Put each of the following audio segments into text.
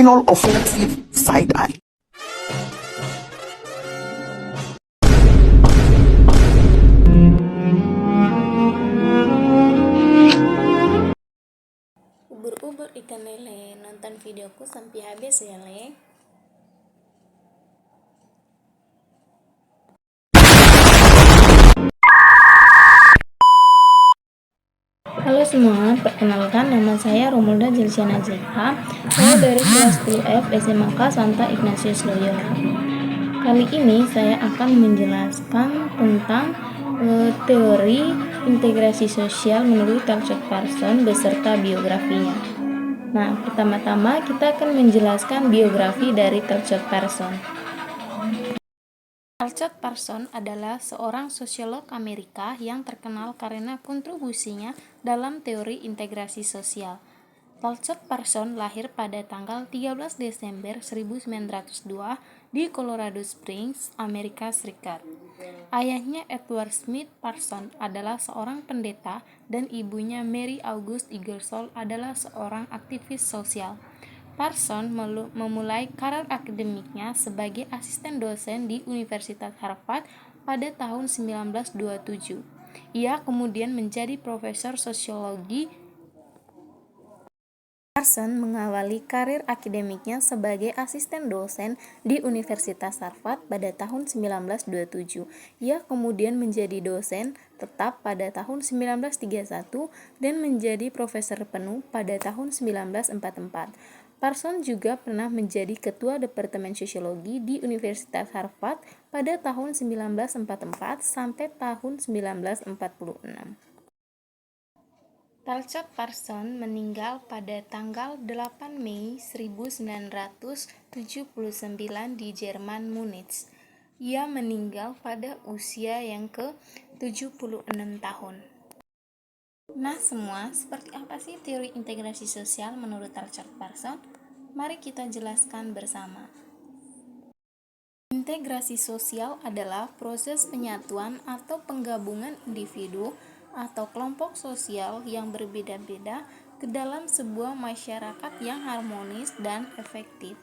criminal offensive side eye. Ubur-ubur ikan lele, nonton videoku sampai habis ya, Le. Halo semua, perkenalkan nama saya Romulda Jelsiana Zeka. Saya dari kelas 10F SMK Santa Ignatius Loyola. Kali ini saya akan menjelaskan tentang teori integrasi sosial menurut Talcott Parsons beserta biografinya. Nah, pertama-tama kita akan menjelaskan biografi dari Talcott Parsons. Talcott Parsons adalah seorang sosiolog Amerika yang terkenal karena kontribusinya dalam teori integrasi sosial. Talcott Parsons lahir pada tanggal 13 Desember 1902 di Colorado Springs, Amerika Serikat. Ayahnya Edward Smith Parsons adalah seorang pendeta dan ibunya Mary August Ingersoll adalah seorang aktivis sosial. Parsons memulai karir akademiknya sebagai asisten dosen di Universitas Harvard pada tahun 1927. Ia kemudian menjadi profesor sosiologi. Parsons mengawali karir akademiknya sebagai asisten dosen di Universitas Harvard pada tahun 1927. Ia kemudian menjadi dosen tetap pada tahun 1931 dan menjadi profesor penuh pada tahun 1944. Parsons juga pernah menjadi ketua Departemen Sosiologi di Universitas Harvard pada tahun 1944 sampai tahun 1946. Talcott Parsons meninggal pada tanggal 8 Mei 1979 di Jerman, Munich. Ia meninggal pada usia yang ke-76 tahun. Nah semua, seperti apa sih teori integrasi sosial menurut Talcott Parsons? Mari kita jelaskan bersama. Integrasi sosial adalah proses penyatuan atau penggabungan individu atau kelompok sosial yang berbeda-beda ke dalam sebuah masyarakat yang harmonis dan efektif.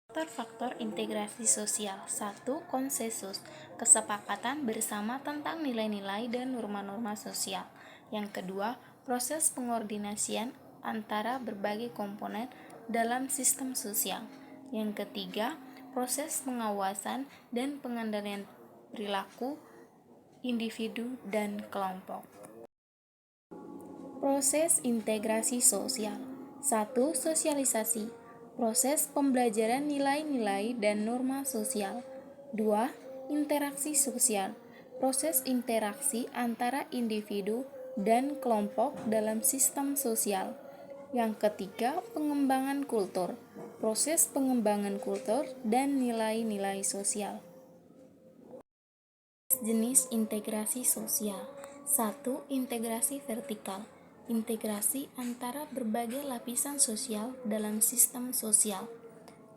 Faktor-faktor integrasi sosial. 1. Konsensus, kesepakatan bersama tentang nilai-nilai dan norma-norma sosial. Yang kedua, proses pengordinasian antara berbagai komponen dalam sistem sosial. Yang ketiga, proses pengawasan dan pengendalian perilaku individu dan kelompok. Proses integrasi sosial. 1. Sosialisasi, proses pembelajaran nilai-nilai dan norma sosial. 2. Interaksi sosial, proses interaksi antara individu dan kelompok dalam sistem sosial. Yang ketiga, pengembangan kultur, proses pengembangan kultur dan nilai-nilai sosial. Jenis integrasi sosial. 1. Integrasi vertikal, integrasi antara berbagai lapisan sosial dalam sistem sosial.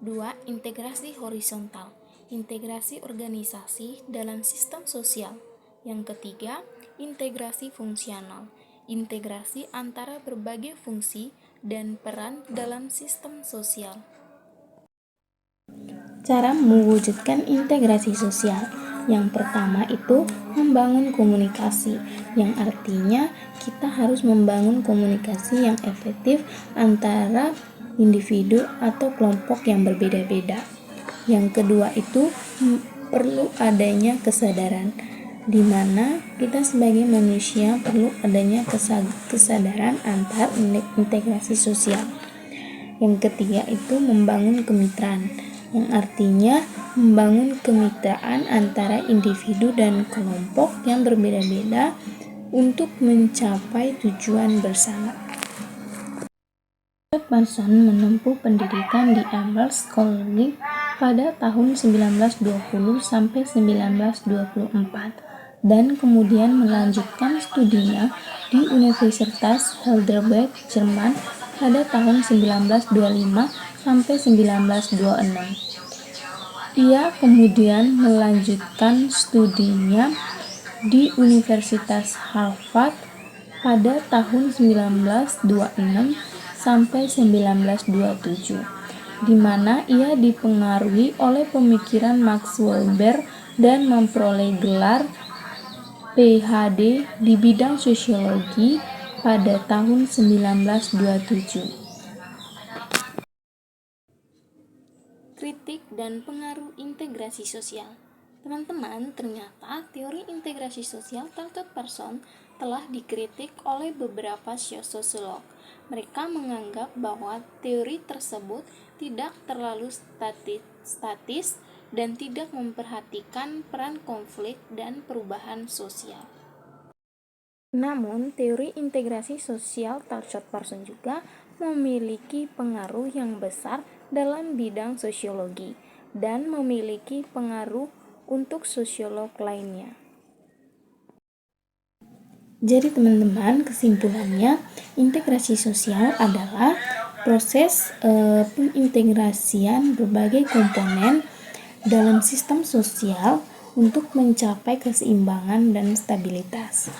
2. Integrasi horizontal, integrasi organisasi dalam sistem sosial. Yang ketiga, integrasi fungsional, integrasi antara berbagai fungsi dan peran dalam sistem sosial. Cara mewujudkan integrasi sosial. Yang pertama itu membangun komunikasi, yang artinya kita harus membangun komunikasi yang efektif antara individu atau kelompok yang berbeda-beda. Yang kedua itu perlu adanya kesadaran, di mana kita sebagai manusia perlu adanya kesadaran antar integrasi sosial. Yang ketiga itu membangun kemitraan, yang artinya membangun kemitraan antara individu dan kelompok yang berbeda-beda untuk mencapai tujuan bersama. Parsons menempuh pendidikan di Amherst College pada tahun 1920 sampai 1924 dan kemudian melanjutkan studinya di Universitas Heidelberg, Jerman pada tahun 1925 sampai 1926. Ia kemudian melanjutkan studinya di Universitas Harvard pada tahun 1926 sampai 1927, di mana ia dipengaruhi oleh pemikiran Max Weber dan memperoleh gelar PhD di bidang sosiologi pada tahun 1927. Kritik dan pengaruh integrasi sosial. Teman-teman, ternyata teori integrasi sosial Talcott Parsons telah dikritik oleh beberapa sosiolog. Mereka menganggap bahwa teori tersebut tidak terlalu statis dan tidak memperhatikan peran konflik dan perubahan sosial. Namun, teori integrasi sosial Talcott Parsons juga memiliki pengaruh yang besar dalam bidang sosiologi dan memiliki pengaruh untuk sosiolog lainnya. Jadi teman-teman, kesimpulannya, integrasi sosial adalah proses pengintegrasian berbagai komponen dalam sistem sosial untuk mencapai keseimbangan dan stabilitas.